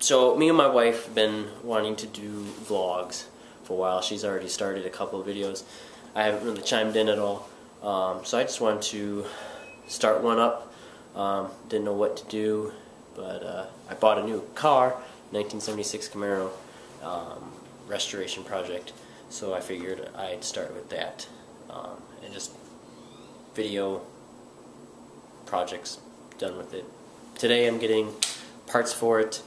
So me and my wife have been wanting to do vlogs for a while. She's already started a couple of videos. I haven't really chimed in at all. So I just wanted to start one up. Didn't know what to do, but I bought a new car, 1976 Camaro, restoration project. So I figured I'd start with that, and just video projects done with it. Today I'm getting parts for it.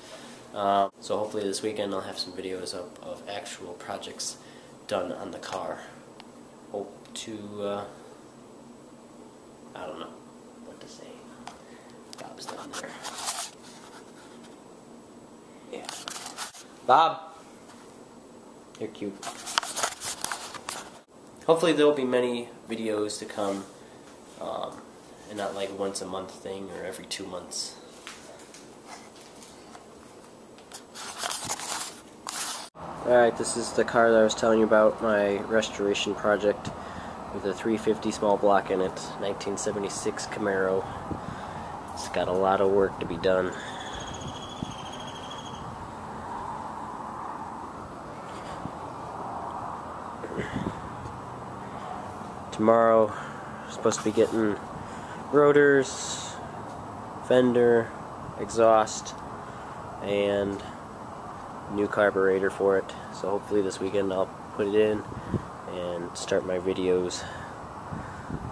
So hopefully this weekend I'll have some videos of actual projects done on the car. Hope to, I don't know what to say. Bob's down there. Yeah. Bob! You're cute. Hopefully there will be many videos to come, and not like once a month thing or every 2 months. Alright, this is the car that I was telling you about, my restoration project with a 350 small block in it, 1976 Camaro. It's got a lot of work to be done. Tomorrow, I'm supposed to be getting rotors, fender, exhaust, and new carburetor for it. So hopefully this weekend I'll put it in and start my videos.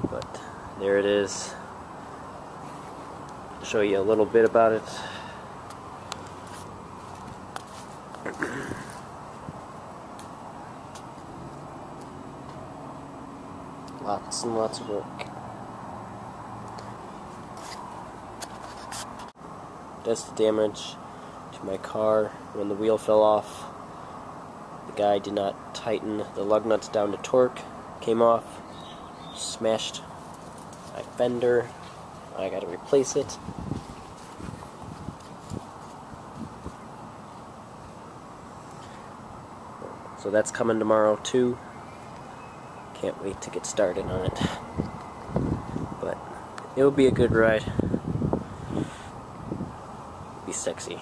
But there it is. I'll show you a little bit about it. Lots and lots of work. That's the damage to my car when the wheel fell off. The guy did not tighten the lug nuts down to torque, came off, smashed my fender. I gotta replace it. So that's coming tomorrow too. Can't wait to get started on it. But it'll be a good ride. Be sexy.